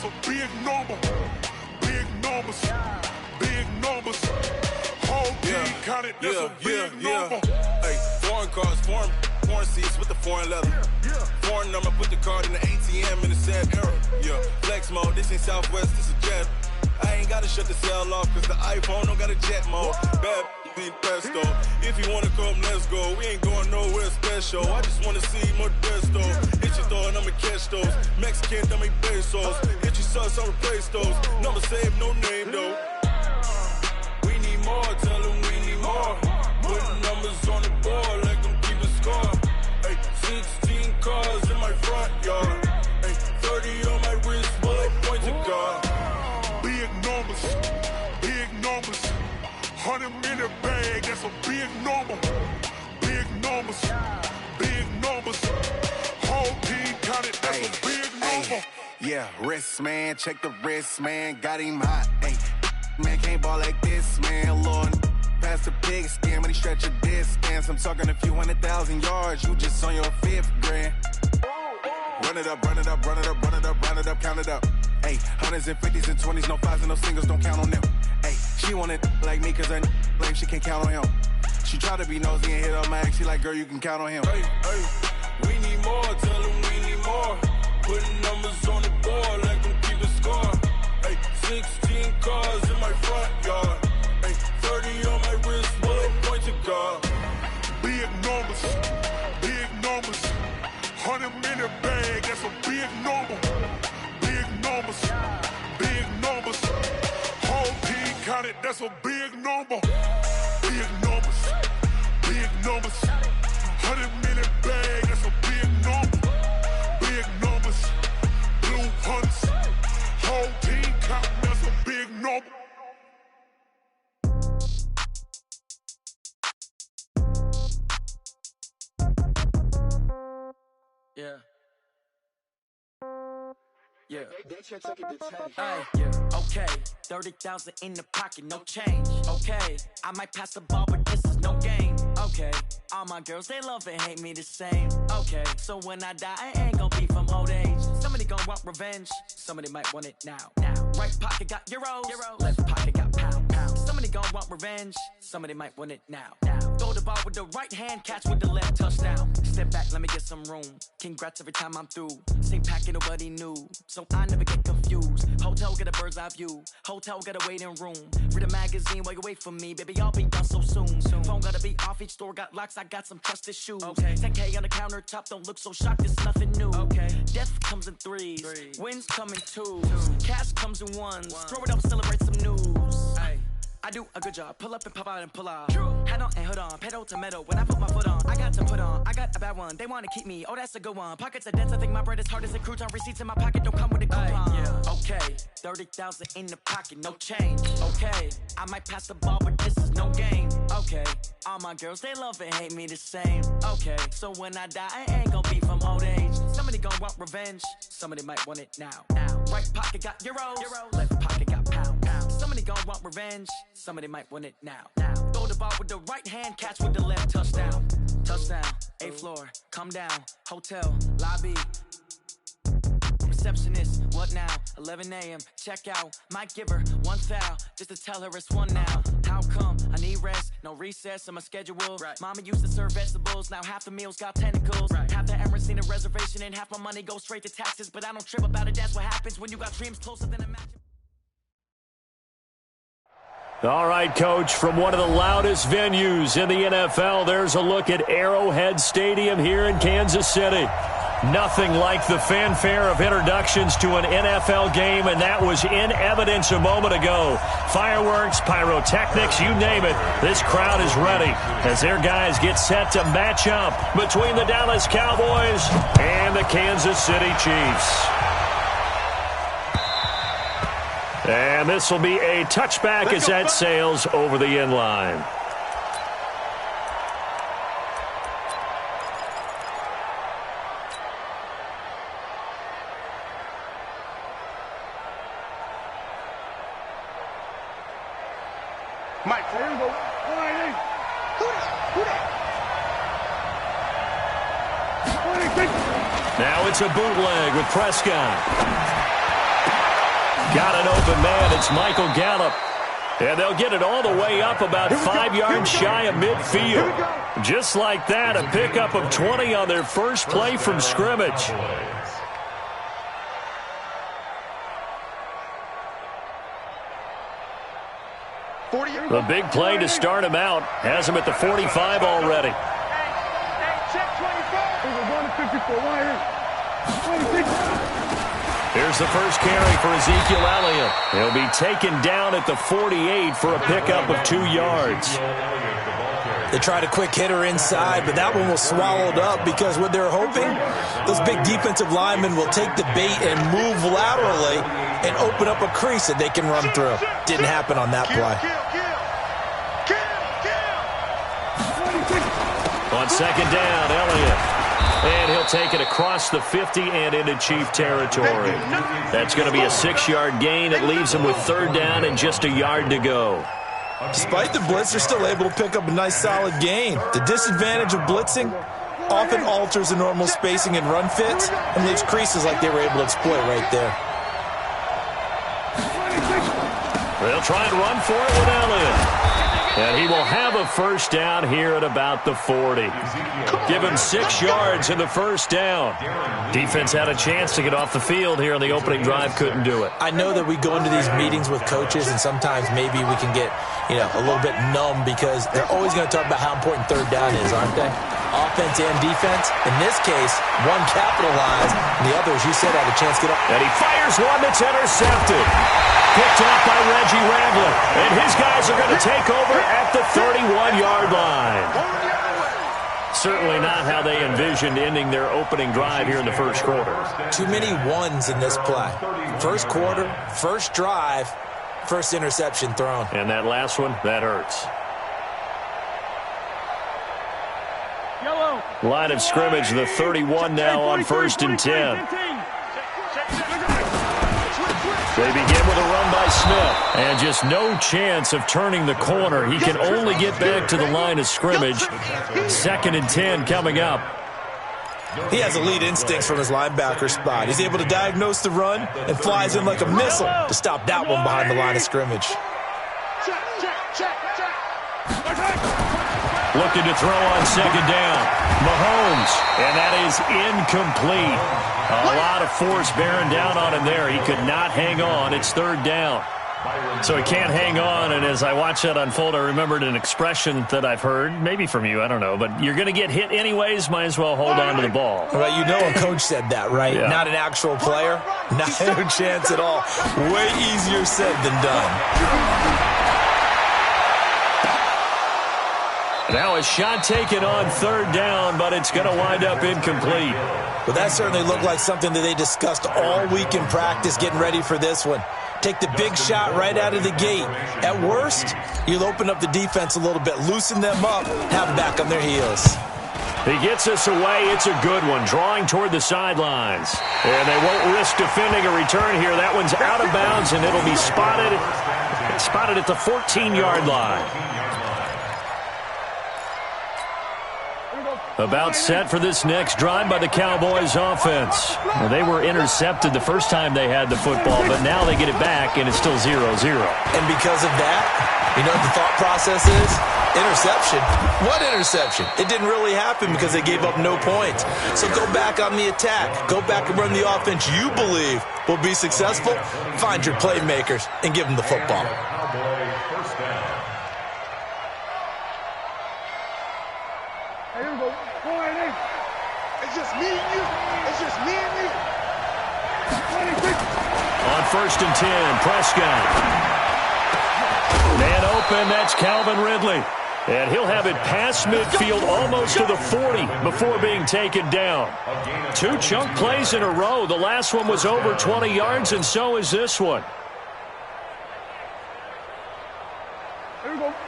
a big number. Big numbers, big numbers. Whole team counted, that's a big number. Hey, foreign cars, foreign seats with the foreign leather. Foreign number, put the card in the ATM in the sad era. Yeah, flex mode, this ain't Southwest, this is jet. I ain't gotta shut the cell off, cause the iPhone don't got a jet mode. Bad be pesto. If you wanna come, let's go. We ain't going nowhere special. I just wanna see Modesto. Hit your throw and I'ma catch those. Mexican, dummy pesos. Hit your sus, I'll replace those. Number saved, no name though. We need more, tell them we need more. Putting numbers on the board, let them keep a score. Hey, 16 cars in my front yard. Hey, 30 on my wrist, bullet point to God. Big numbers, big numbers. 100 minute bag, that's a big number. Big numbers, big numbers. Whole team counted, that's a big number. Yeah, wrist man, check the wrist man, got him hot. Ay, man can't ball like this, man. Lord, past the pig skin when he stretch a distance. I'm talking a few 100,000 yards, you just on your 5th grand. Run it up, run it up, run it up, run it up, run it up, count it up. Ay, hundreds and 50s and 20s, no 5s and no singles, don't count on them. Ay, she want it like me cause her blame, she can't count on him. She try to be nosy and hit up my ex, she like, girl, you can count on him. Hey, we need more, tell them we need more. Putting numbers on the board, let them keep a score. Hey, 16 cars in my front yard. Hey, 30 on my wrist, bullet point to God. Big numbers, big numbers. 100 minute bag, that's a big number. Big numbers, big numbers. Whole team counted, that's a big number. Big numbers, big numbers. 100 minute bag, that's a big number. Big numbers, blue hunts. Whole team counting, that's a big number. Yeah. Yeah. Yeah. Okay. 30,000 in the pocket, no change. Okay. I might pass the ball, but this is no game. Okay. All my girls, they love and hate me the same. Okay. So when I die, I ain't gonna be from old age. Somebody gonna want revenge. Somebody might want it now. Right pocket got euros. Left pocket got pounds. Somebody gonna want revenge. Somebody might want it now. Throw the ball with the right hand, catch with the left, touchdown. Step back, let me get some room. Congrats every time I'm through. Same packet, nobody knew, so I never get confused. Hotel get a bird's eye view. Hotel got a waiting room. Read a magazine while you wait for me, baby. I'll be done so soon. Phone gotta be off, each store got locks. I got some trusted shoes. 10K on the countertop, don't look so shocked. It's nothing new. Death comes in threes. Wins come in twos. Cash comes in ones. Throw it up, celebrate some news. I do a good job, pull up and pop out and pull off. Head on and hood on, pedal to metal. When I put my foot on, I got to put on. I got a bad one, they wanna keep me. Oh, that's a good one. Pockets are dense, I think my bread is hard as a crouton. Receipts in my pocket don't come with a coupon. Okay, 30,000 in the pocket, no change. Okay, I might pass the ball, but this is no game. Okay, all my girls, they love and hate me the same. Okay, so when I die, I ain't gonna be from old age. Somebody gonna want revenge. Somebody might want it now. Right pocket got euros. Left pocket got pounds. Somebody gonna want revenge. Somebody might want it now. Throw the ball with the right hand, catch with the left, touchdown. Touchdown, 8th floor, come down, hotel, lobby. Receptionist, what now? 11 a.m., check out. Might give her one foul, just to tell her it's one now. How come? I need rest, no recess in my schedule. Mama used to serve vegetables, now half the meals got tentacles. Half the Emirates need a reservation and half my money goes straight to taxes. But I don't trip about it, that's what happens when you got dreams closer than imagine. All right, Coach, from one of the loudest venues in the NFL, there's a look at Arrowhead Stadium here in Kansas City. Nothing like the fanfare of introductions to an NFL game, and that was in evidence a moment ago. Fireworks, pyrotechnics, you name it. This crowd is ready as their guys get set to match up between the Dallas Cowboys and the Kansas City Chiefs. And this will be a touchback as that sails over the end line. Mike, there you go. Now it's a bootleg with Prescott. Got an open man. It's Michael Gallup. And they'll get it all the way up about 5 yards shy of midfield. Just like that, a pickup of 20 on their first play from scrimmage. The big play to start him out has him at the 45 already. Here's the first carry for Ezekiel Elliott. He'll be taken down at the 48 for a pickup of 2 yards. They tried a quick hitter inside, but that one was swallowed up because what they're hoping, those big defensive linemen will take the bait and move laterally and open up a crease that they can run through. Didn't happen on that play. On second down, Elliott. And he'll take it across the 50 and into Chief territory. That's going to be a 6-yard gain. It leaves him with third down and just a yard to go. Despite the blitz, they're still able to pick up a nice solid gain. The disadvantage of blitzing often alters the normal spacing and run fits and leaves creases like they were able to exploit right there. They'll try and run for it with Elliott. And he will have a first down here at about the 40. Give him 6 yards in the first down. Defense had a chance to get off the field here on the opening drive, couldn't do it. I know that we go into these meetings with coaches, and sometimes maybe we can get, a little bit numb because they're always going to talk about how important third down is, aren't they? Offense and defense. In this case, one capitalized, and the other, as you said, had a chance to get up. And he fires one that's intercepted. Picked off by Reggie Ragland. And his guys are going to take over at the 31-yard line. Certainly not how they envisioned ending their opening drive here in the first quarter. Too many ones in this play. First quarter, first drive, first interception thrown. And that last one, that hurts. Line of scrimmage, the 31 now on 1st and 10. They begin with a run by Smith. And just no chance of turning the corner. He can only get back to the line of scrimmage. 2nd and 10 coming up. He has elite instincts from his linebacker spot. He's able to diagnose the run and flies in like a missile to stop that one behind the line of scrimmage. Looking to throw on 2nd down. Mahomes, and that is incomplete. A lot of force bearing down on him there. He could not hang on. It's 3rd down. So he can't hang on, and as I watched that unfold, I remembered an expression that I've heard, maybe from you, I don't know, but you're going to get hit anyways, might as well hold on to the ball. Well, you know a coach said that, right? Yeah. Not an actual player. Not no chance at all. Way easier said than done. Now a shot taken on 3rd down, but it's going to wind up incomplete. But that certainly looked like something that they discussed all week in practice getting ready for this one. Take the big shot right out of the gate. At worst, you'll open up the defense a little bit, loosen them up, have them back on their heels. He gets us away. It's a good one, drawing toward the sidelines. And they won't risk defending a return here. That one's out of bounds, and it'll be spotted at the 14-yard line. About set for this next drive by the Cowboys offense. Well, they were intercepted the first time they had the football, but now they get it back, and it's still 0-0. And because of that, you know what the thought process is? Interception. What interception? It didn't really happen because they gave up no points. So go back on the attack. Go back and run the offense you believe will be successful. Find your playmakers and give them the football. It's just me and you. It's just me and you. On 1st and 10, Prescott. Man open, that's Calvin Ridley. And he'll have it past midfield almost to the 40 before being taken down. 2 chunk plays in a row. The last one was over 20 yards, and so is this one.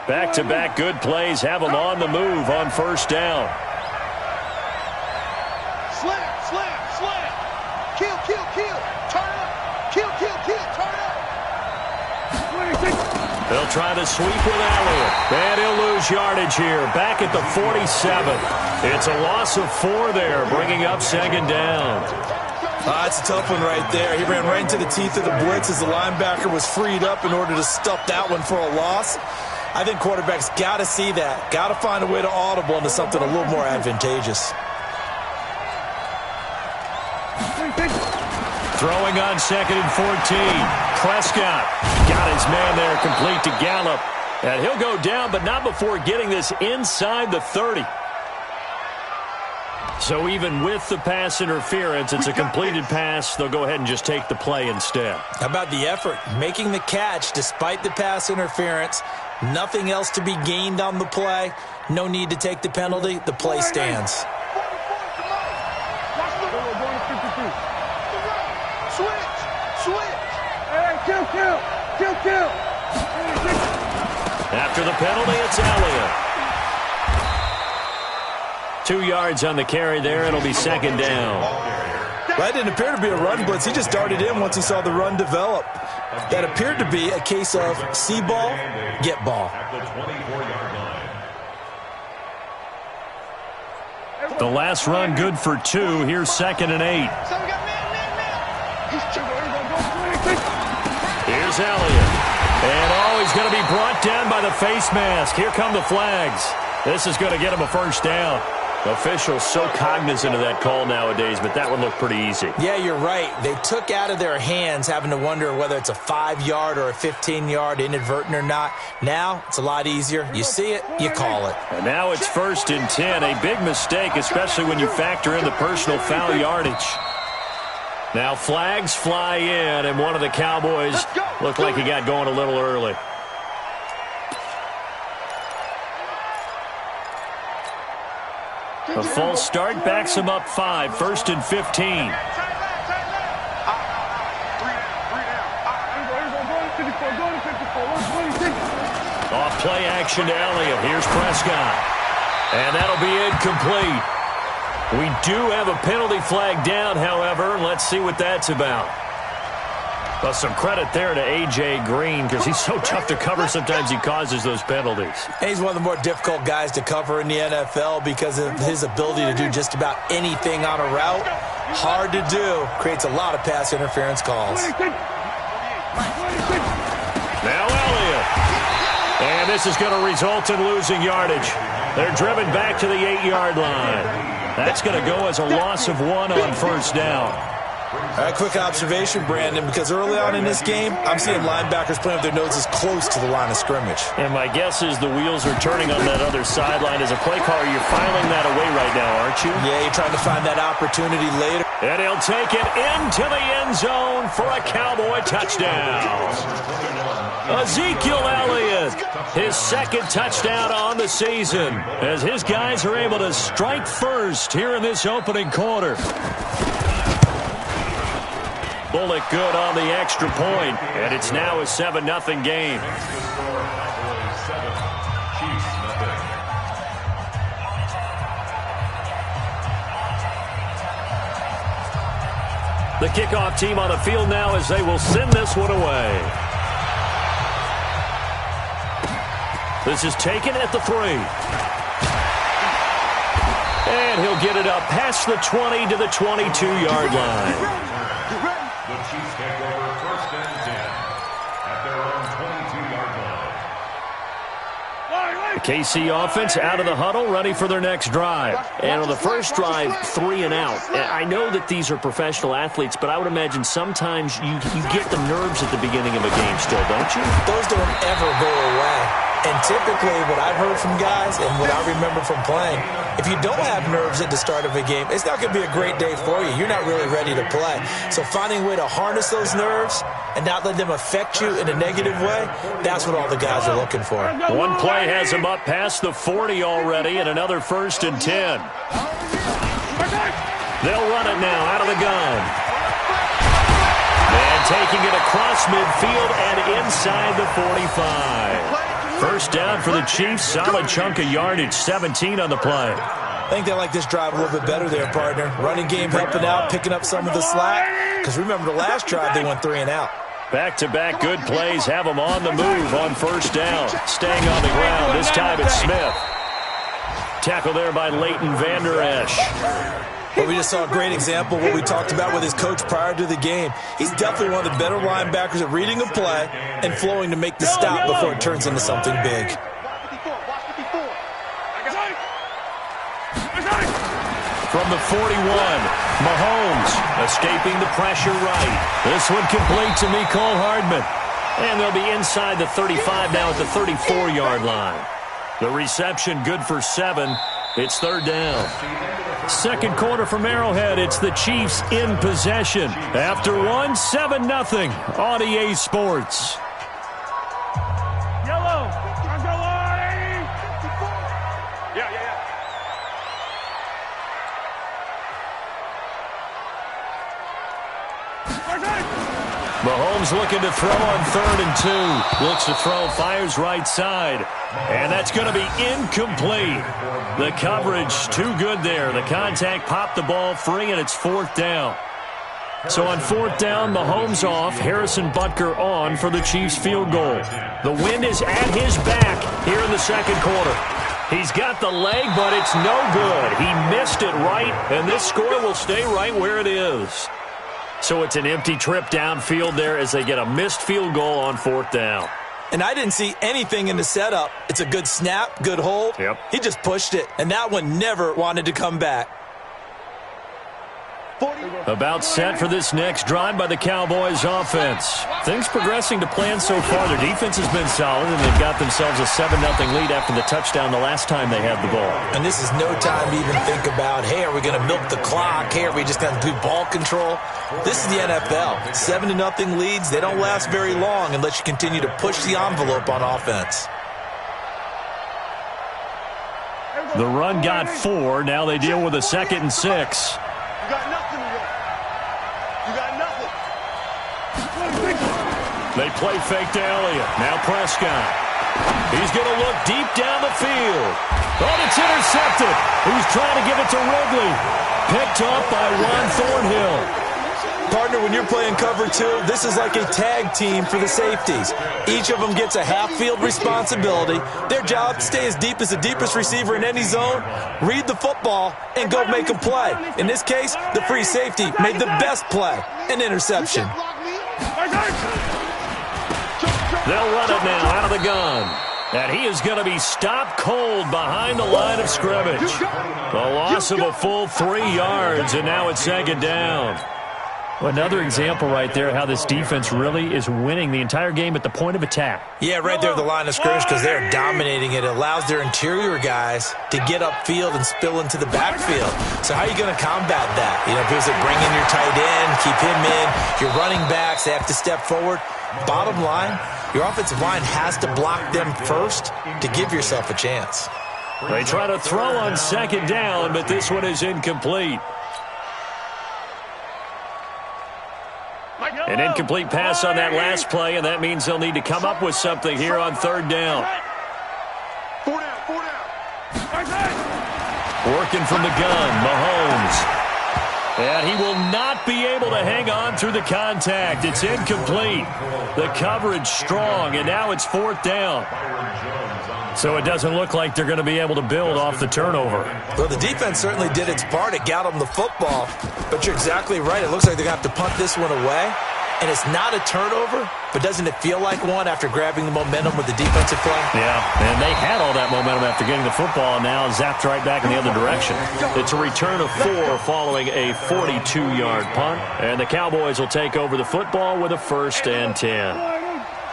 Back-to-back good plays have them on the move on 1st down. Slam. Kill. Turn up. Kill. Turn up. They'll try to sweep with Elliott. And he'll lose yardage here. Back at the 47. It's a loss of 4 there, bringing up 2nd down. That's a tough one right there. He ran right into the teeth of the blitz as the linebacker was freed up in order to stuff that one for a loss. I think quarterbacks got to see that. Got to find a way to audible into something a little more advantageous. Throwing on 2nd and 14. Prescott got his man there complete to Gallup. And he'll go down, but not before getting this inside the 30. So even with the pass interference, it's a completed pass. They'll go ahead and just take the play instead. How about the effort? Making the catch despite the pass interference. Nothing else to be gained on the play. No need to take the penalty. The play stands. Switch. Hey, kill. After the penalty, it's Elliott. 2 yards on the carry there. It'll be 2nd down. That didn't appear to be a run blitz. He just darted in once he saw the run develop. That appeared to be a case of see ball, get ball. The last run good for 2. Here's 2nd and 8. Here's Elliott. And he's going to be brought down by the face mask. Here come the flags. This is going to get him a first down. Officials so cognizant of that call nowadays, but that one looked pretty easy. Yeah, you're right. They took out of their hands having to wonder whether it's a 5-yard or a 15-yard, inadvertent or not. Now, it's a lot easier. You see it, you call it. And now it's 1st and 10. A big mistake, especially when you factor in the personal foul yardage. Now flags fly in, and one of the Cowboys looked like he got going a little early. A false start backs him up 5. 1st and 15. Off play action to Elliott. Here's Prescott. And that'll be incomplete. We do have a penalty flag down, however. Let's see what that's about. Well, some credit there to A.J. Green because he's so tough to cover. Sometimes he causes those penalties. And he's one of the more difficult guys to cover in the NFL because of his ability to do just about anything on a route. Hard to do. Creates a lot of pass interference calls. Now Elliott. And this is going to result in losing yardage. They're driven back to the 8-yard line. That's going to go as a loss of 1 on 1st down. All right, quick observation, Brandon, because early on in this game, I'm seeing linebackers playing with their noses close to the line of scrimmage. And my guess is the wheels are turning on that other sideline. As a play caller, you're filing that away right now, aren't you? Yeah, you're trying to find that opportunity later. And he'll take it into the end zone for a Cowboy touchdown. Ezekiel Elliott, his 2nd touchdown on the season, as his guys are able to strike first here in this opening quarter. Bullock good on the extra point, and it's now a 7-0 game. The kickoff team on the field now as they will send this one away. This is taken at the 3. And he'll get it up past the 20 to the 22-yard line. The Chiefs take over 1st and 10 at their own 22-yard line. The KC offense out of the huddle, ready for their next drive. And on the first drive, 3 and out. I know that these are professional athletes, but I would imagine sometimes you get the nerves at the beginning of a game still, don't you? Those don't ever go away. And typically what I've heard from guys and what I remember from playing, if you don't have nerves at the start of a game, it's not going to be a great day for you. You're not really ready to play. So finding a way to harness those nerves and not let them affect you in a negative way, that's what all the guys are looking for. One play has him up past the 40 already, and another 1st and 10. They'll run it now out of the gun. And taking it across midfield and inside the 45. First down for the Chiefs. Solid chunk of yardage. 17 on the play. I think they like this drive a little bit better there, partner. Running game helping out, picking up some of the slack. Because remember, the last drive they went 3 and out. Back-to-back good plays have them on the move on first down. Staying on the ground. This time it's Smith. Tackle there by Leighton Vander Esch. Well, we just saw a great example of what we talked about with his coach prior to the game. He's definitely one of the better linebackers at reading a play and flowing to make the stop before it turns into something big. From the 41, Mahomes escaping the pressure right. This one complete to Mecole Hardman. And they'll be inside the 35 now at the 34-yard line. The reception good for 7. It's third down. Second quarter from Arrowhead. It's the Chiefs in possession. After 7-0 on EA Sports. Yellow. Mahomes looking to throw on 3rd and 2. Looks to throw, fires right side. And that's going to be incomplete. The coverage too good there. The contact popped the ball free, and it's 4th down. So on 4th down, Mahomes off, Harrison Butker on for the Chiefs field goal. The wind is at his back here in the second quarter. He's got the leg, but it's no good. He missed it right, and this score will stay right where it is. So it's an empty trip downfield there as they get a missed field goal on 4th down. And I didn't see anything in the setup. It's a good snap, good hold. Yep. He just pushed it, and that one never wanted to come back. About set for this next drive by the Cowboys offense. Things progressing to plan so far. Their defense has been solid, and they've got themselves a 7-0 lead after the touchdown the last time they had the ball. And this is no time to even think about, hey, are we going to milk the clock? Hey, are we just going to do ball control? This is the NFL. 7-0 leads, they don't last very long unless you continue to push the envelope on offense. The run got 4. Now they deal with a 2nd and 6. You got nothing to run. You got nothing. They play fake to Elliott. Now Prescott. He's going to look deep down the field. Oh, it's intercepted. He's trying to give it to Ridley. Picked off by Ron Thornhill. Partner, when you're playing cover 2, this is like a tag team for the safeties. Each of them gets a half-field responsibility. Their job, stay as deep as the deepest receiver in any zone, read the football, and go make a play. In this case, the free safety made the best play, an interception. They'll run it now out of the gun. And he is going to be stopped cold behind the line of scrimmage. The loss of a full 3 yards, and now it's 2nd down. Well, another example right there how this defense really is winning the entire game at the point of attack. Yeah, right there at the line of scrimmage because they're dominating it. It allows their interior guys to get upfield and spill into the backfield. So how are you going to combat that? You know, is it bring in your tight end, keep him in, your running backs, they have to step forward. Bottom line, your offensive line has to block them first to give yourself a chance. They try to throw on 2nd down, but this one is incomplete. An incomplete pass on that last play, and that means they'll need to come up with something here on 3rd down. 4 down. Working from the gun, Mahomes. And he will not be able to hang on through the contact. It's incomplete. The coverage strong, and now it's 4th down. So it doesn't look like they're going to be able to build off the turnover. Well, the defense certainly did its part. It got them the football. But you're exactly right. It looks like they're going to have to punt this one away. And it's not a turnover, but doesn't it feel like one after grabbing the momentum with the defensive play? Yeah, and they had all that momentum after getting the football, and now zapped right back in the other direction. It's a return of 4 following a 42-yard punt, and the Cowboys will take over the football with a 1st and 10.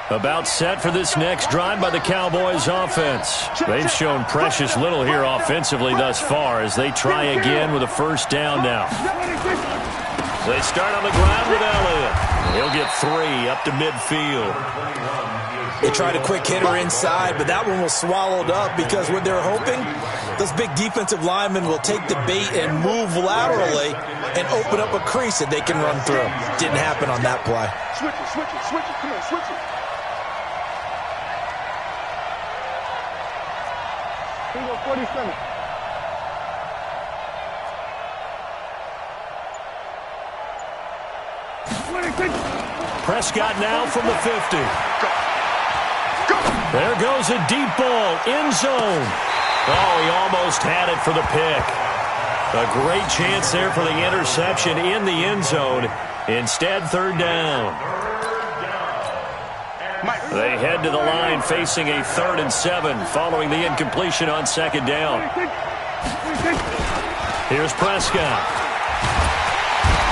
About set for this next drive by the Cowboys offense. They've shown precious little here offensively thus far as they try again with a 1st down now. They start on the ground with Elliott. He'll get 3 up to midfield. They tried a quick hitter inside, but that one was swallowed up because what they're hoping, those big defensive linemen will take the bait and move laterally and open up a crease that they can run through. Didn't happen on that play. Switch it. Come on, switch it. Here we go, 47. Prescott now from the 50. There goes a deep ball, end zone. Oh, he almost had it for the pick. A great chance there for the interception in the end zone. Instead, third down. They head to the line facing a 3rd and 7 following the incompletion on second down. Here's Prescott.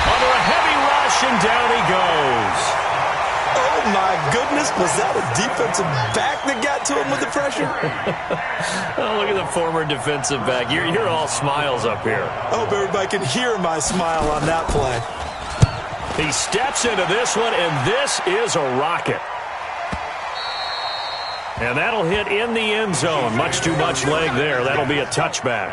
Under a heavy rush, and down he goes. Oh, my goodness. Was that a defensive back that got to him with the pressure? Oh, look at the former defensive back. You're all smiles up here. I hope everybody can hear my smile on that play. He steps into this one, and this is a rocket. And that'll hit in the end zone. Much too much leg there. That'll be a touchback.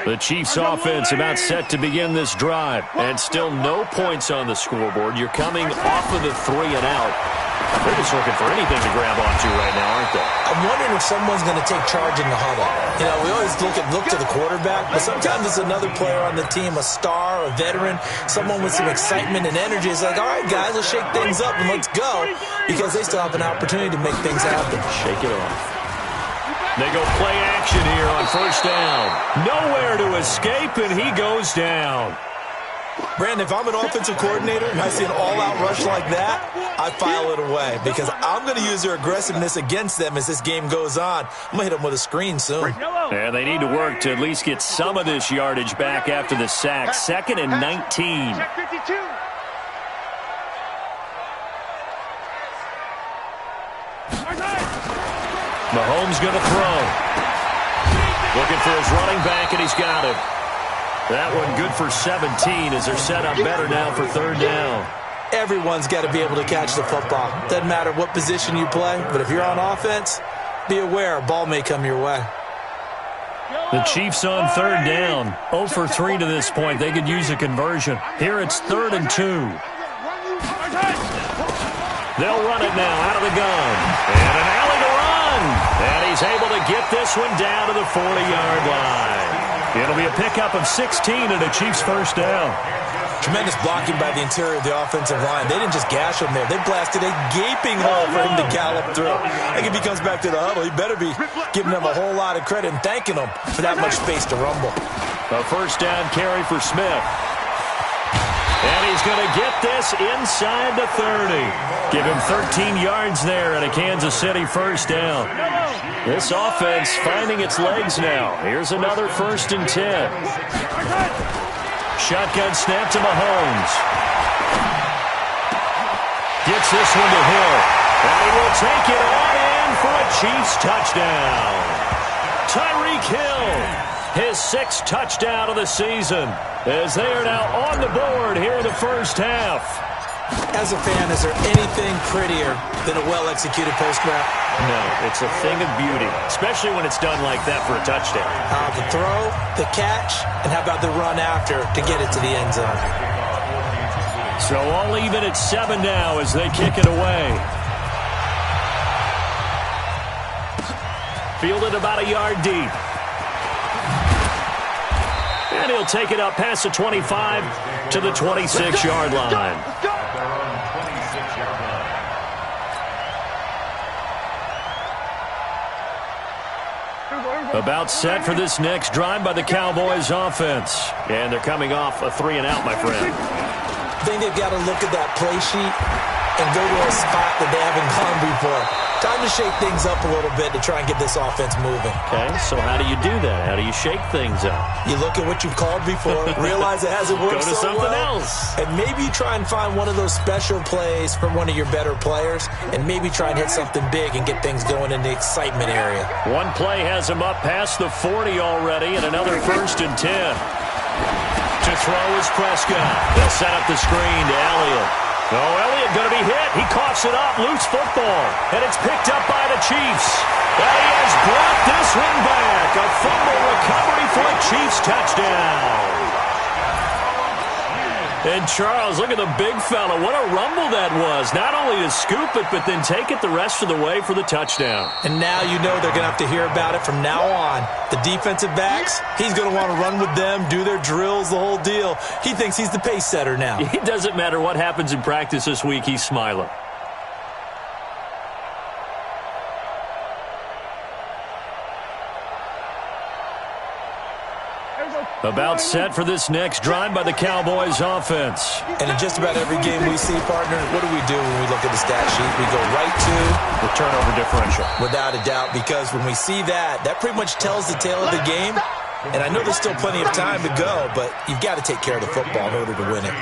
The Chiefs offense about set to begin this drive. And still no points on the scoreboard. You're coming off of the 3 and out. They're just looking for anything to grab onto right now, aren't they? I'm wondering if someone's going to take charge in the huddle. You know, we always look to the quarterback, but sometimes it's another player on the team, a star, a veteran, someone with some excitement and energy. It's like, all right, guys, let's shake things up and let's go, because they still have an opportunity to make things happen. Shake it off. They go play action here on first down. Nowhere to escape, and he goes down. Brandon, if I'm an offensive coordinator and I see an all-out rush like that, I file it away because I'm going to use their aggressiveness against them as this game goes on. I'm going to hit them with a screen soon. And they need to work to at least get some of this yardage back after the sack. 2nd and 19. Mahomes going to throw. Looking for his running back, and he's got it. That one good for 17 as they're set up better now for third down. Everyone's got to be able to catch the football. Doesn't matter what position you play, but if you're on offense, be aware a ball may come your way. The Chiefs on third down. 0 for 3 to this point. They could use a conversion. Here it's 3rd and 2. They'll run it now out of the gun. And an alley to run. And he's able to get this one down to the 40-yard line. It'll be a pickup of 16 and a Chiefs first down. Tremendous blocking by the interior of the offensive line. They didn't just gash him there. They blasted a gaping hole for him to gallop through. I think if he comes back to the huddle, he better be giving them a whole lot of credit and thanking them for that much space to rumble. A first down carry for Smith. And he's going to get this inside the 30. Give him 13 yards there and a Kansas City first down. This offense finding its legs now. Here's another 1st and 10. Shotgun snap to Mahomes. Gets this one to Hill. And he will take it on in for a Chiefs touchdown. Tyreek Hill, his 6th touchdown of the season, as they are now on the board here in the first half. As a fan, is there anything prettier than a well-executed post route? No, it's a thing of beauty, especially when it's done like that for a touchdown. The throw, the catch, and how about the run after to get it to the end zone? So all even at 7 now as they kick it away. Fielded about a yard deep. And he'll take it up past the 25 to the 26-yard line. About set for this next drive by the Cowboys offense. And they're coming off a 3 and out, my friend. I think they've got to look at that play sheet and go to a spot that they haven't gone before. Time to shake things up a little bit to try and get this offense moving. Okay, so how do you do that? How do you shake things up? You look at what you've called before, realize it hasn't worked so well. Go to something else. And maybe try and find one of those special plays from one of your better players, and maybe try and hit something big and get things going in the excitement area. One play has him up past the 40 already, and another 1st and 10. To throw is Prescott. They'll set up the screen to Elliott. Oh, Elliott going to be hit. He coughs it up. Loose football. And it's picked up by the Chiefs. And he has brought this one back. A fumble recovery for a Chiefs touchdown. And Charles, look at the big fella. What a rumble that was. Not only to scoop it, but then take it the rest of the way for the touchdown. And now you know they're going to have to hear about it from now on. The defensive backs, he's going to want to run with them, do their drills, the whole deal. He thinks he's the pace setter now. It doesn't matter what happens in practice this week. He's smiling. About set for this next drive by the Cowboys offense. And in just about every game we see, partner, what do we do when we look at the stat sheet? We go right to the turnover differential. Without a doubt, because when we see that pretty much tells the tale of the game. And I know there's still plenty of time to go, but you've got to take care of the football in order to win it.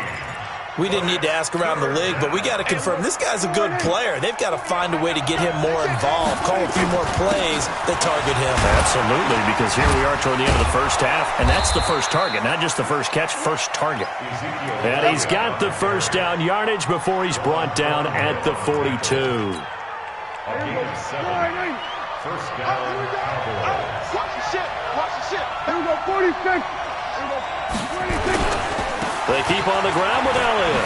We didn't need to ask around the league, but we got to confirm this guy's a good player. They've got to find a way to get him more involved, call a few more plays that target him. Absolutely, because here we are toward the end of the first half, and that's the first target, not just the first catch, first target. And he's got the first down yardage before he's brought down at the 42. First down, Cowboys. Watch the shit. Watch the shit. Here we go, 46. Here we go, 26. They keep on the ground with Elliott.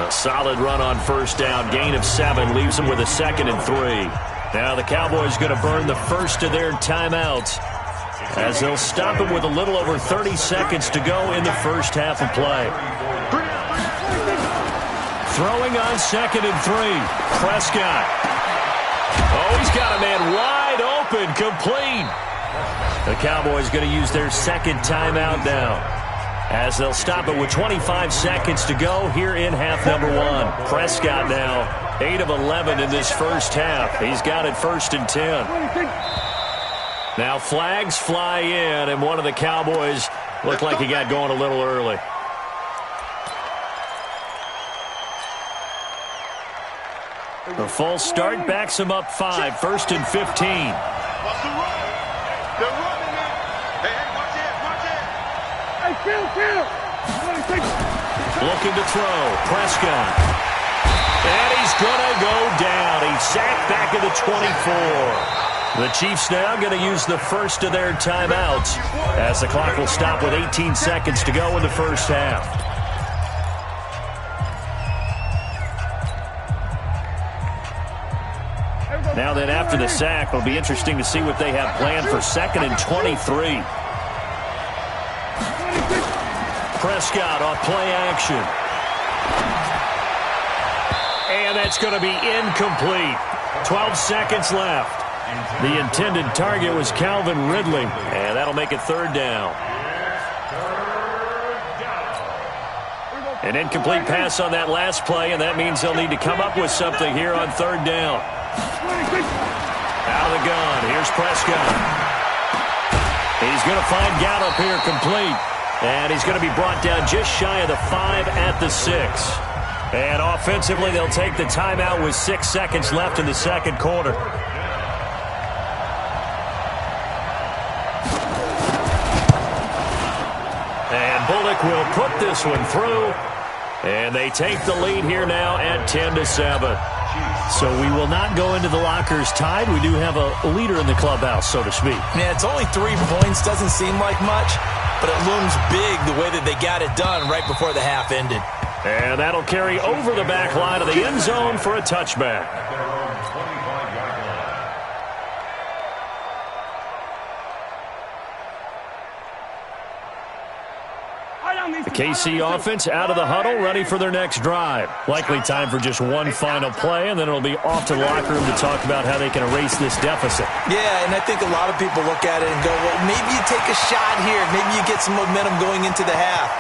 A solid run on first down. Gain of 7 leaves them with a 2nd and 3. Now the Cowboys going to burn the first of their timeouts as they'll stop him with a little over 30 seconds to go in the first half of play. Throwing on 2nd and 3. Prescott. Oh, he's got a man wide open, complete. The Cowboys going to use their 2nd timeout now as they'll stop it with 25 seconds to go here in half number 1. Prescott now 8 of 11 in this first half. He's got it 1st and 10. Now flags fly in, and one of the Cowboys looked like he got going a little early. The false start backs him up 5, 1st and 15. They're running it. Hey, watch it. Hey, Phil. Looking to throw. Prescott. And he's going to go down. He's sacked back at the 24. The Chiefs now going to use the first of their timeouts as the clock will stop with 18 seconds to go in the first half. Now then, after the sack, it'll be interesting to see what they have planned for 2nd and 23. Prescott off play action. And that's going to be incomplete. 12 seconds left. The intended target was Calvin Ridley, and that'll make it 3rd down. An incomplete pass on that last play, and that means they'll need to come up with something here on 3rd down. Out of the gun. Here's Prescott. He's going to find Gallup here complete. And he's going to be brought down just shy of the 5 at the 6. And offensively, they'll take the timeout with 6 seconds left in the second quarter. And Bullock will put this one through. And they take the lead here now at 10-7. So we will not go into the lockers tied. We do have a leader in the clubhouse, so to speak. Yeah, it's only 3 points. Doesn't seem like much, but it looms big the way that they got it done right before the half ended. And that'll carry over the back line of the end zone for a touchback. The KC offense out of the huddle, ready for their next drive. Likely time for just one final play, and then it'll be off to the locker room to talk about how they can erase this deficit. Yeah, and I think a lot of people look at it and go, well, maybe you take a shot here. Maybe you get some momentum going into the half.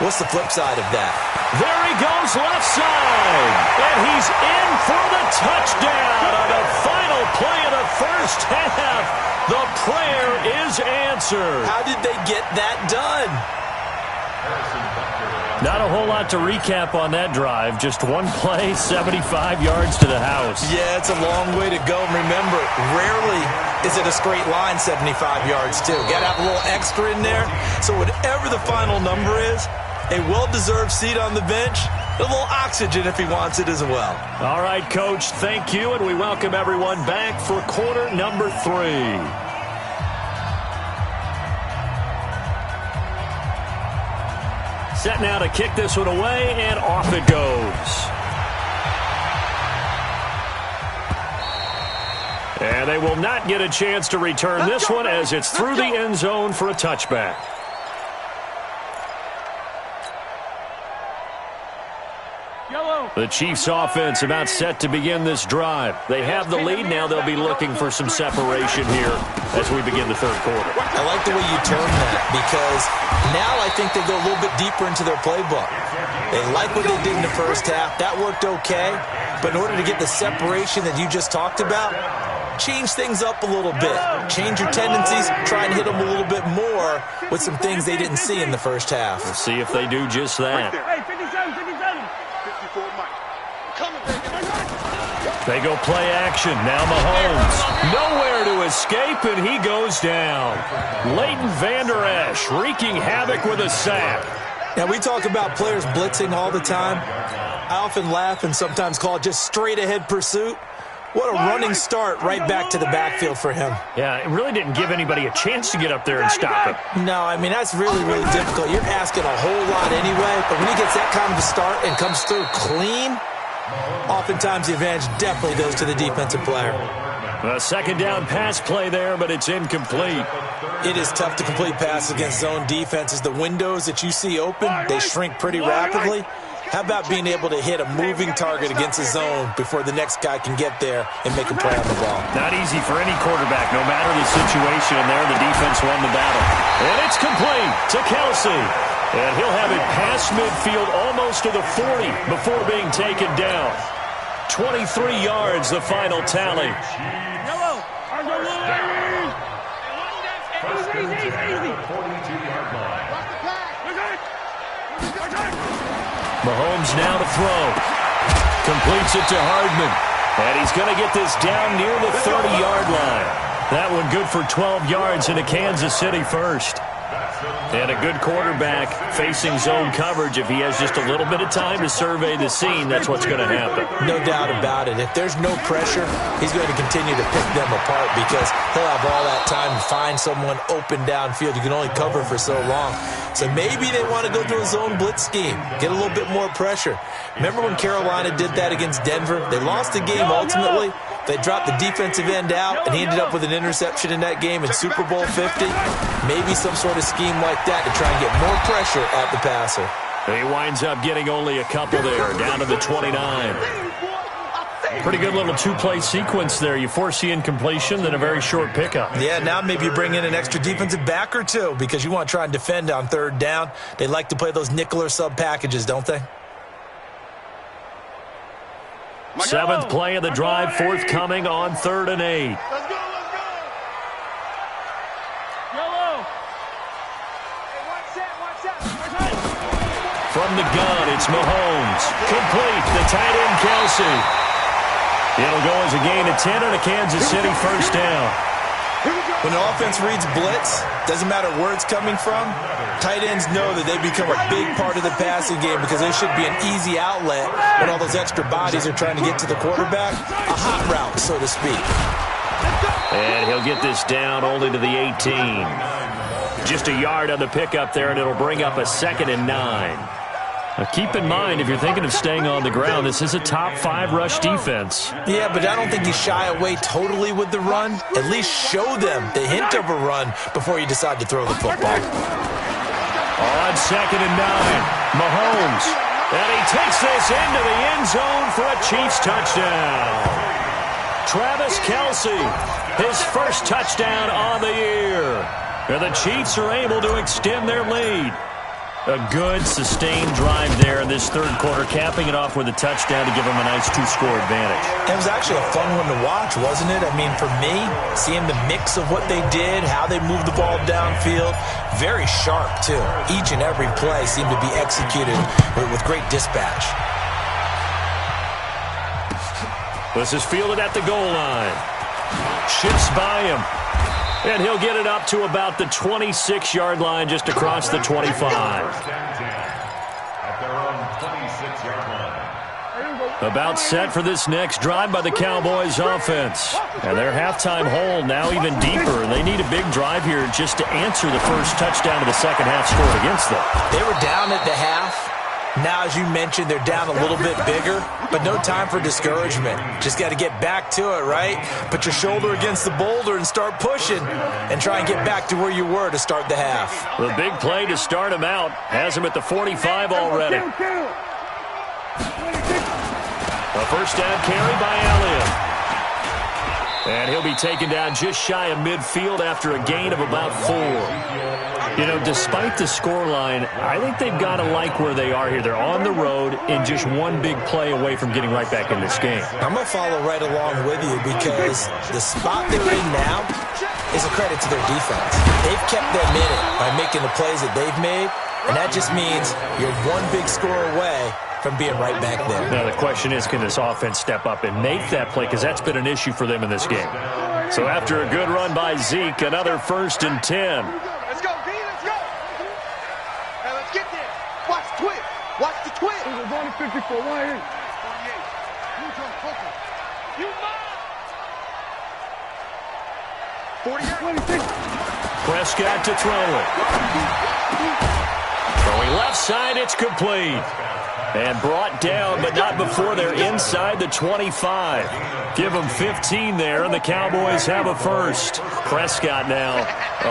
What's the flip side of that? There he goes, left side. And he's in for the touchdown on the final play of the first half. The prayer is answered. How did they get that done? Not a whole lot to recap on that drive. Just one play, 75 yards to the house. Yeah, it's a long way to go. Remember, rarely is it a straight line 75 yards, too. Got to have a little extra in there. So whatever the final number is, a well-deserved seat on the bench, a little oxygen if he wants it as well. All right, Coach, thank you, and we welcome everyone back for quarter number 3. Set now to kick this one away, and off it goes. And they will not get a chance to return this one as it's through the end zone for a touchback. Yellow. The Chiefs offense about set to begin this drive. They have the lead. Now they'll be looking for some separation here as we begin the third quarter. I like the way you term that because now I think they go a little bit deeper into their playbook. They like what they did in the first half. That worked okay. But in order to get the separation that you just talked about, change things up a little bit. Change your tendencies. Try and hit them a little bit more with some things they didn't see in the first half. We'll see if they do just that. Hey, 57, 57. 54, Mike. Coming, They go play action. Now Mahomes. Nowhere to escape, and he goes down. Leighton Vander Esch wreaking havoc with a sack. Now, we talk about players blitzing all the time. I often laugh and sometimes call it just straight-ahead pursuit. What a running start right back to the backfield for him. Yeah, it really didn't give anybody a chance to get up there and stop him. No, I mean, that's really, really difficult. You're asking a whole lot anyway, but when he gets that kind of a start and comes through clean, oftentimes the advantage definitely goes to the defensive player. A second down pass play there, but it's incomplete. It is tough to complete passes against zone defenses. The windows that you see open, they shrink pretty rapidly. How about being able to hit a moving target against a zone before the next guy can get there and make a play on the ball? Not easy for any quarterback, no matter the situation. And there, the defense won the battle. And it's complete to Kelsey. And he'll have it past midfield almost to the 40 before being taken down. 23 yards, the final tally. Mahomes now to throw. Completes it to Hardman. And he's going to get this down near the 30-yard line. That one good for 12 yards into Kansas City first. And a good quarterback facing zone coverage. If he has just a little bit of time to survey the scene, that's what's going to happen. No doubt about it. If there's no pressure, he's going to continue to pick them apart because he'll have all that time to find someone open downfield. You can only cover for so long. So maybe they want to go to a zone blitz scheme, get a little bit more pressure. Remember when Carolina did that against Denver? They lost the game ultimately. They dropped the defensive end out, and he ended up with an interception in that game in Super Bowl 50. Maybe some sort of scheme like that to try and get more pressure at the passer. He winds up getting only a couple there, down to the 29. Pretty good little two-play sequence there. You force the incompletion, then a very short pickup. Yeah, now maybe you bring in an extra defensive back or two because you want to try and defend on third down. They like to play those nickel or sub packages, don't they? Seventh play of the drive, forthcoming on 3rd and 8. Let's go, let's go. Yellow. Hey, watch that. From the gun, it's Mahomes. Complete, the tight end, Kelsey. It'll go as a gain of 10 on a Kansas City first down. When an offense reads blitz, doesn't matter where it's coming from, tight ends know that they become a big part of the passing game because they should be an easy outlet when all those extra bodies are trying to get to the quarterback. A hot route, so to speak. And he'll get this down only to the 18. Just a yard on the pickup there, and it'll bring up a 2nd and 9. Now keep in mind, if you're thinking of staying on the ground, this is a top 5 rush defense. Yeah, but I don't think you shy away totally with the run. At least show them the hint of a run before you decide to throw the football. On 2nd and 9, Mahomes. And he takes this into the end zone for a Chiefs touchdown. Travis Kelce, his first touchdown on the year. And the Chiefs are able to extend their lead. A good, sustained drive there in this third quarter, capping it off with a touchdown to give them a nice 2-score advantage. It was actually a fun one to watch, wasn't it? I mean, for me, seeing the mix of what they did, how they moved the ball downfield, very sharp, too. Each and every play seemed to be executed with great dispatch. This is fielded at the goal line. Shifts by him. And he'll get it up to about the 26-yard line, just across the 25. About set for this next drive by the Cowboys offense. And their halftime hole now even deeper. They need a big drive here just to answer the first touchdown of the second half scored against them. They were down at the half. Now, as you mentioned, they're down a little bit bigger, but no time for discouragement. Just got to get back to it, right? Put your shoulder against the boulder and start pushing and try and get back to where you were to start the half. The big play to start him out has him at the 45 already. A first down carry by Elliott. And he'll be taken down just shy of midfield after a gain of about 4. You know, despite the scoreline, I think they've got to like where they are here. They're on the road and just one big play away from getting right back in this game. I'm going to follow right along with you because the spot they're in now is a credit to their defense. They've kept them in it by making the plays that they've made, and that just means you're one big score away from being right back there. Now, the question is, can this offense step up and make that play? Because that's been an issue for them in this game. So after a good run by Zeke, another 1st and 10. Let's go, D, let's go. Hey, let's get there. Watch the twist. Watch the twist. We're going to 54. 1 8. 48. You mine. 46. Prescott to throw it. Throwing left side, it's complete. And brought down, but not before they're inside the 25. Give them 15 there, and the Cowboys have a first. Prescott now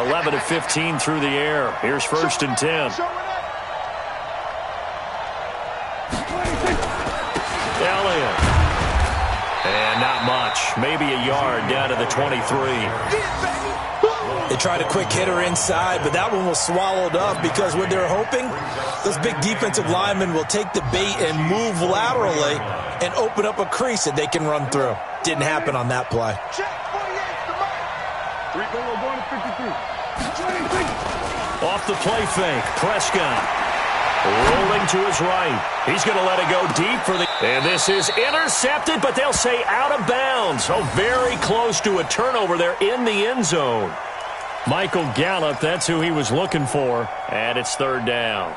11 of 15 through the air. Here's 1st and 10. Elliott. And not much. Maybe a yard down to the 23. They tried a quick hitter inside, but that one was swallowed up because what they're hoping, those big defensive linemen will take the bait and move laterally and open up a crease that they can run through. Didn't happen on that play. Off the play fake, Prescott rolling to his right. He's going to let it go deep for the... And this is intercepted, but they'll say out of bounds. So very close to a turnover there in the end zone. Michael Gallup, that's who he was looking for. And it's 3rd down.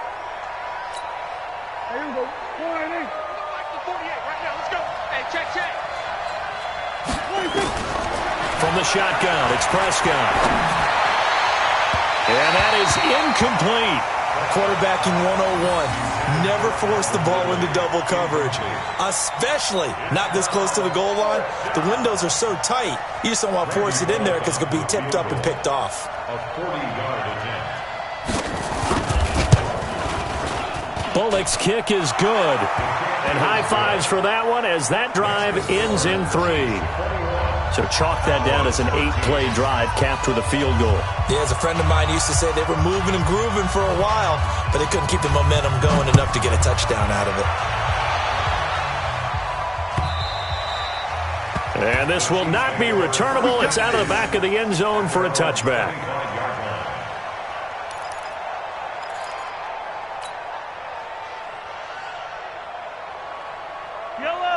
Hey, here we go. 4 and 8. 48 right now. Let's go. Hey, check. From the shotgun, it's Prescott. And that is incomplete. Quarterbacking 101. Never force the ball into double coverage, especially not this close to the goal line. The windows are so tight, you just don't want to force it in there because it could be tipped up and picked off. Bullock's kick is good. And high fives for that one as that drive ends in 3. So chalk that down as an 8-play drive capped with a field goal. Yeah, as a friend of mine used to say, they were moving and grooving for a while, but they couldn't keep the momentum going enough to get a touchdown out of it. And this will not be returnable. It's out of the back of the end zone for a touchback.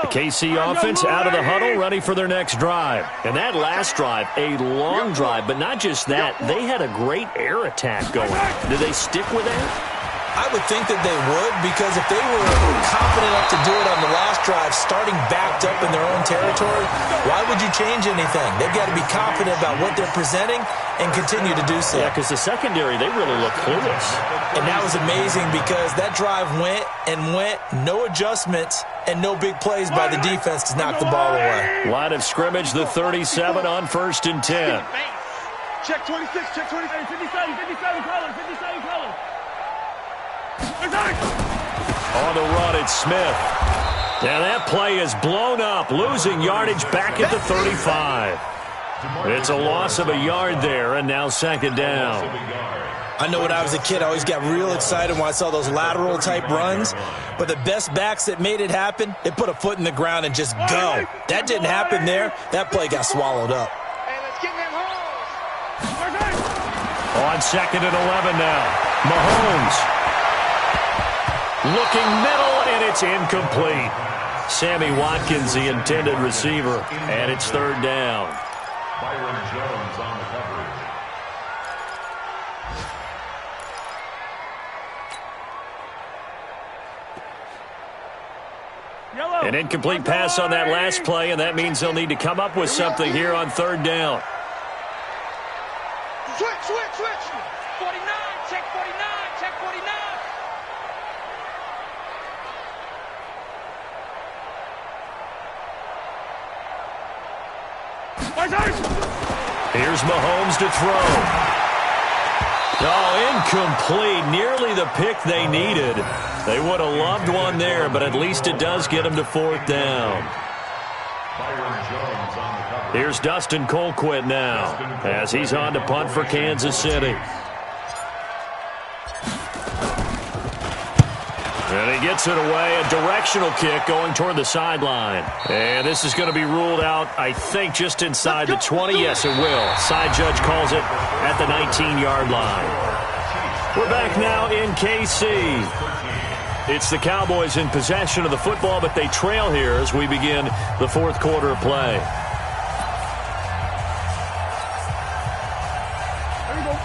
KC offense out of the huddle, ready for their next drive. And that last drive, a long drive, but not just that. They had a great air attack going. Did they stick with that? I would think that they would, because if they were confident enough to do it on the last drive, starting backed up in their own territory, why would you change anything? They've got to be confident about what they're presenting and continue to do so. Yeah, because the secondary, they really look clueless. And that was amazing because that drive went, no adjustments, and no big plays by the defense to knock the ball away. Line of scrimmage, the 37 on 1st and 10. Check 26, check 27, 57 colors, 57 colors. On the run, it's Smith. Now that play is blown up, losing yardage back at the 35. It's a loss of a yard there, and now 2nd down. I know when I was a kid, I always got real excited when I saw those lateral-type runs. But the best backs that made it happen, they put a foot in the ground and just go. That didn't happen there. That play got swallowed up. Hey, let's get in them holes. On 2nd and 11 now. Mahomes. Looking middle, and it's incomplete. Sammy Watkins, the intended receiver, and it's 3rd down. Byron Jones on the coverage. An incomplete pass on that last play, and that means they'll need to come up with something here on 3rd down. Switch. 49, check 49, check 49. Here's Mahomes to throw. Oh, Incomplete. Nearly the pick they needed. They would have loved one there, but at least it does get them to 4th down. Here's Dustin Colquitt now as he's on to punt for Kansas City. And he gets it away. A directional kick going toward the sideline. And this is going to be ruled out, I think, just inside the 20. Yes, it will. Side judge calls it at the 19-yard line. We're back now in KC. It's the Cowboys in possession of the football, but they trail here as we begin the 4th quarter of play.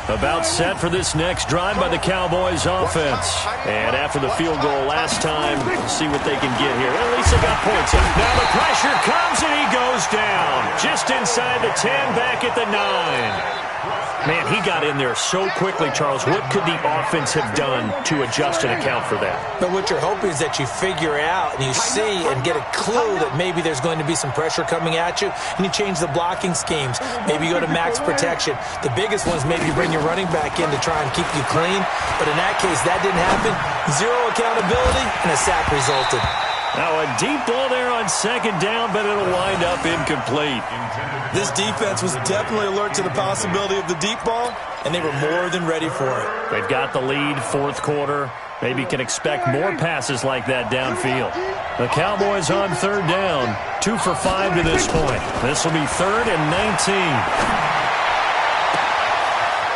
About set for this next drive by the Cowboys offense. And after the field goal last time, see what they can get here. At least they got points up. Now the pressure comes and he goes down. Just inside the 10, back at the 9. Man, he got in there so quickly, Charles. What could the offense have done to adjust and account for that? But what you're hoping is that you figure out and you see and get a clue that maybe there's going to be some pressure coming at you, and you change the blocking schemes. Maybe you go to max protection. The biggest one is maybe you bring your running back in to try and keep you clean. But in that case, that didn't happen. Zero accountability, and a sack resulted. Now a deep ball there on 2nd down, but it'll wind up incomplete. This defense was definitely alert to the possibility of the deep ball, and they were more than ready for it. They've got the lead, 4th quarter. Maybe can expect more passes like that downfield. The Cowboys on 3rd down, 2 for 5 to this point. This will be 3rd and 19.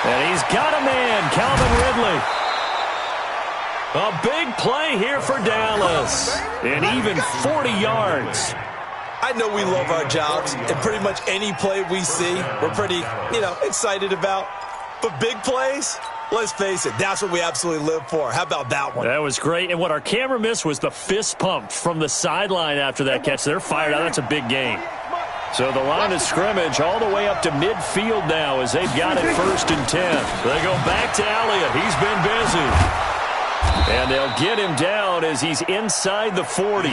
And he's got a man, Calvin Ridley. A big play here for Dallas. And even 40 yards. I know we love our jobs, and pretty much any play we see, we're pretty, excited about. But big plays, let's face it, that's what we absolutely live for. How about that one? That was great. And what our camera missed was the fist pump from the sideline after that catch. They're fired out. That's a big game. So the line of scrimmage all the way up to midfield now as they've got it 1st and 10. They go back to Elliott. He's been busy. And they'll get him down as he's inside the 40.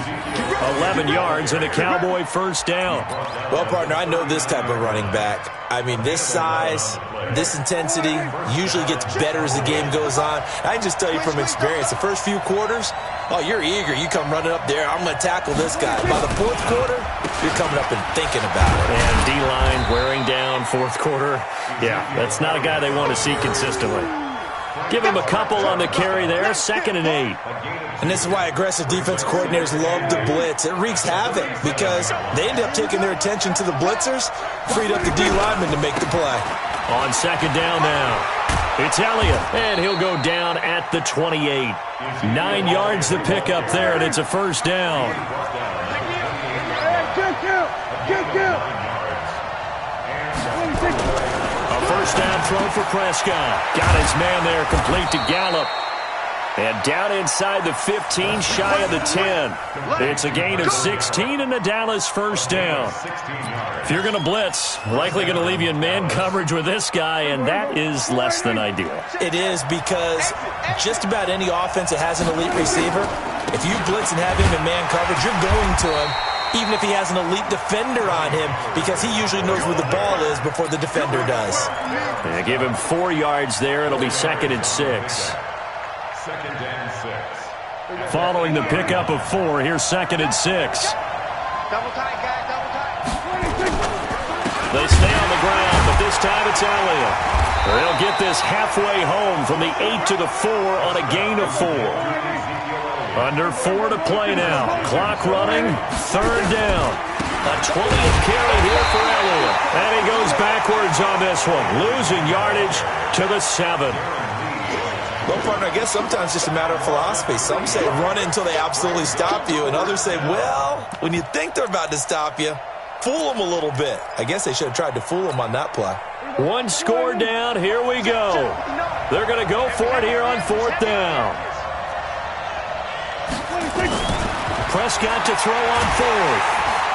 11 yards and a Cowboy 1st down. Well, partner, I know this type of running back. I mean, this size, this intensity usually gets better as the game goes on. I can just tell you from experience, the first few quarters, you're eager. You come running up there, I'm going to tackle this guy. By the 4th quarter, you're coming up and thinking about it. And D-line wearing down 4th quarter. Yeah, that's not a guy they want to see consistently. Give him a couple on the carry there, 2nd and 8. And this is why aggressive defense coordinators love to blitz. It wreaks havoc because they end up taking their attention to the blitzers, freed up the D lineman to make the play. On 2nd down now, it's Elliott, and he'll go down at the 28. 9 yards to pick up there, and it's a 1st down. First down throw for Prescott. Got his man there, complete to Gallup. And down inside the 15, shy of the 10. It's a gain of 16 and the Dallas 1st down. If you're going to blitz, likely going to leave you in man coverage with this guy, and that is less than ideal. It is because just about any offense that has an elite receiver, if you blitz and have him in man coverage, you're going to him. Even if he has an elite defender on him, because he usually knows where the ball is before the defender does. They give him 4 yards there. It'll be 2nd and 6. 2nd and 6. Following the pickup of 4, here's 2nd and 6. Double tight, guys, double tight. They stay on the ground, but this time it's Elliott. They'll get this halfway home from the 8 to the 4 on a gain of 4. Under 4 to play now. Clock running. 3rd down. A 20th carry here for Elliott. And he goes backwards on this one. Losing yardage to the 7. Well, partner, I guess sometimes it's just a matter of philosophy. Some say run until they absolutely stop you, and others say, well, when you think they're about to stop you, fool them a little bit. I guess they should have tried to fool them on that play. 1 score down. Here we go. They're going to go for it here on 4th down. Prescott to throw on 4th.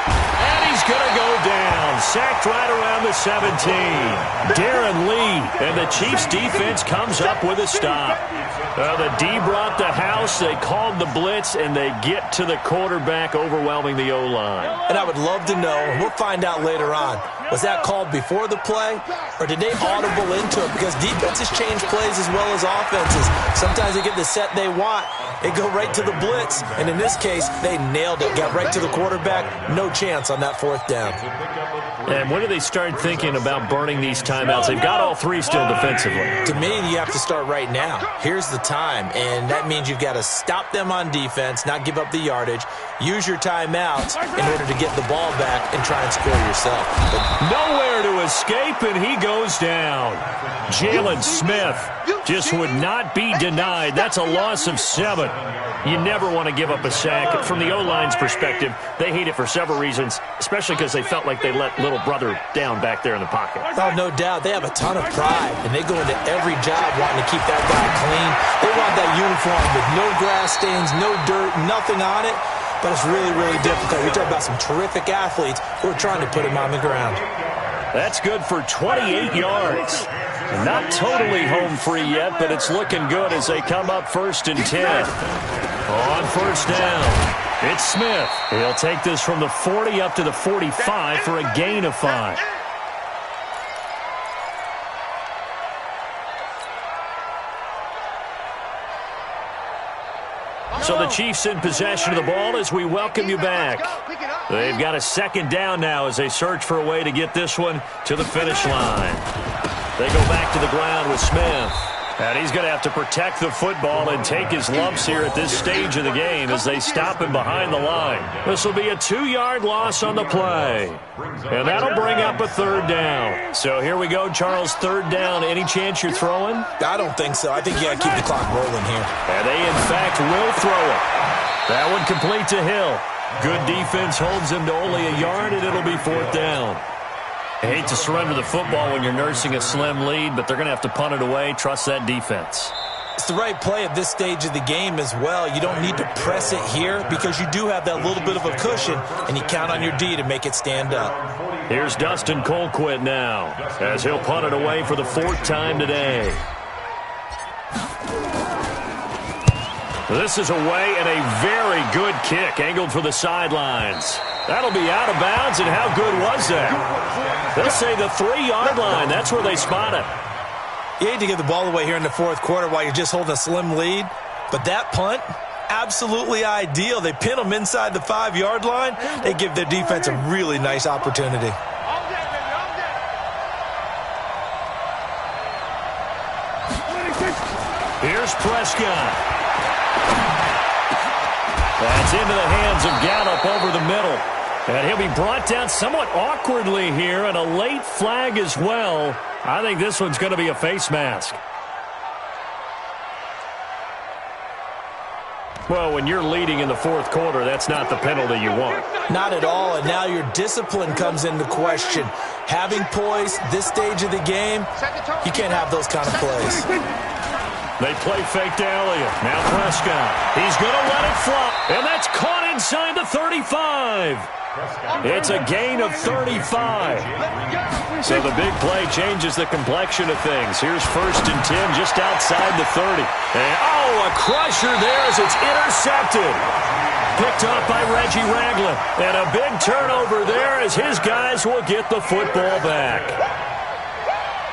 And he's going to go down. Sacked right around the 17. Darren Lee. And the Chiefs defense comes up with a stop. The D brought the house. They called the blitz, and they get to the quarterback, overwhelming the O-line. And I would love to know, we'll find out later on, Was that called before the play, or did they audible into it? Because defenses change plays as well as offenses. Sometimes they get the set they want. They go right to the blitz, and in this case, they nailed it. Got right to the quarterback. No chance on that 4th down. And when do they start thinking about burning these timeouts? They've got all 3 still defensively. To me, you have to start right now. Here's the time, and that means you've got to stop them on defense, not give up the yardage, use your timeouts in order to get the ball back and try and score yourself. But nowhere to escape, and he goes down. Jalen Smith just would not be denied. That's a loss of 7. You never want to give up a sack. From the O-line's perspective, they hate it for several reasons, especially because they felt like they let little brother down back there in the pocket. Oh, no doubt. They have a ton of pride, and they go into every job wanting to keep that guy clean. They want that uniform with no grass stains, no dirt, nothing on it. But it's really, really difficult. We're talking about some terrific athletes who are trying to put him on the ground. That's good for 28 yards. Not totally home free yet, but it's looking good as they come up 1st and 10. On 1st down, it's Smith. He'll take this from the 40 up to the 45 for a gain of 5. So the Chiefs in possession of the ball as we welcome you back. They've got a 2nd down now as they search for a way to get this one to the finish line. They go back to the ground with Smith. And he's going to have to protect the football and take his lumps here at this stage of the game as they stop him behind the line. This will be a 2-yard loss on the play. And that'll bring up a 3rd down. So here we go, Charles, 3rd down. Any chance you're throwing? I don't think so. I think you got to keep the clock rolling here. And they, in fact, will throw it. That one complete to Hill. Good defense holds him to only a yard, and it'll be 4th down. I hate to surrender the football when you're nursing a slim lead, but they're going to have to punt it away. Trust that defense. It's the right play at this stage of the game as well. You don't need to press it here because you do have that little bit of a cushion, and you count on your D to make it stand up. Here's Dustin Colquitt now as he'll punt it away for the 4th time today. This is away and a very good kick angled for the sidelines. That'll be out of bounds, and how good was that? They'll say the 3-yard line. That's where they spot it. You hate to give the ball away here in the 4th quarter while you're just holding a slim lead, but that punt, absolutely ideal. They pin them inside the 5-yard line. They give their defense a really nice opportunity. Here's Prescott. That's into the hands of Gallup over the middle. And he'll be brought down somewhat awkwardly here, and a late flag as well. I think this one's going to be a face mask. Well, when you're leading in the 4th quarter, that's not the penalty you want. Not at all, and now your discipline comes into question. Having poise this stage of the game, you can't have those kind of plays. They play fake to Elliott. Now Prescott. He's going to let it fly. And that's caught inside the 35. It's a gain of 35. So the big play changes the complexion of things. Here's 1st and 10 just outside the 30. And, a crusher there as it's intercepted. Picked off by Reggie Ragland. And a big turnover there as his guys will get the football back.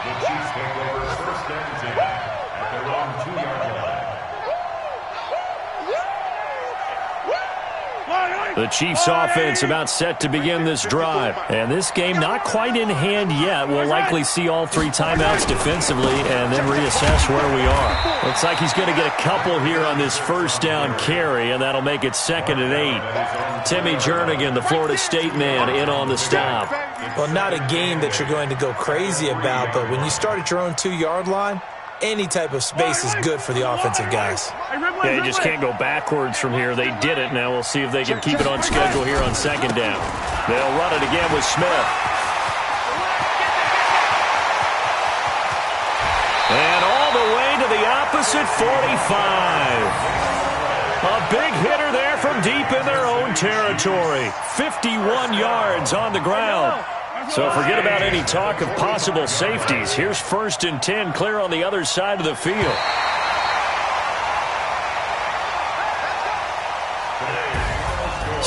The Chiefs take over 1st and 10 at their own 2-yard line. The Chiefs offense about set to begin this drive. And this game not quite in hand yet. We'll likely see all 3 timeouts defensively and then reassess where we are. Looks like he's going to get a couple here on this 1st down carry, and that'll make it 2nd and 8. Timmy Jernigan, the Florida State man, in on the stop. Well, not a game that you're going to go crazy about, but when you start at your own 2-yard line, any type of space is good for the offensive guys. Yeah, you just can't go backwards from here. They did it. Now we'll see if they can keep it on schedule here on 2nd down. They'll run it again with Smith. And all the way to the opposite 45. A big hitter there from deep in their own territory. 51 yards on the ground. So forget about any talk of possible safeties. Here's 1st and 10 clear on the other side of the field.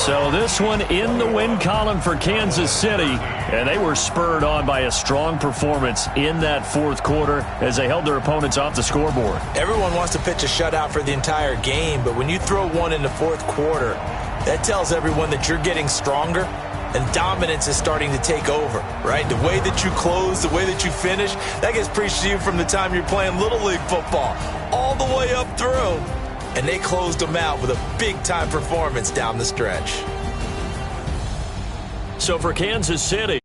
So this one in the win column for Kansas City, and they were spurred on by a strong performance in that fourth quarter as they held their opponents off the scoreboard. Everyone wants to pitch a shutout for the entire game, but when you throw one in the fourth quarter, that tells everyone that you're getting stronger and dominance is starting to take over, right? The way that you close, the way that you finish, that gets preached to you from the time you're playing Little League football all the way up through. And they closed them out with a big-time performance down the stretch. So for Kansas City,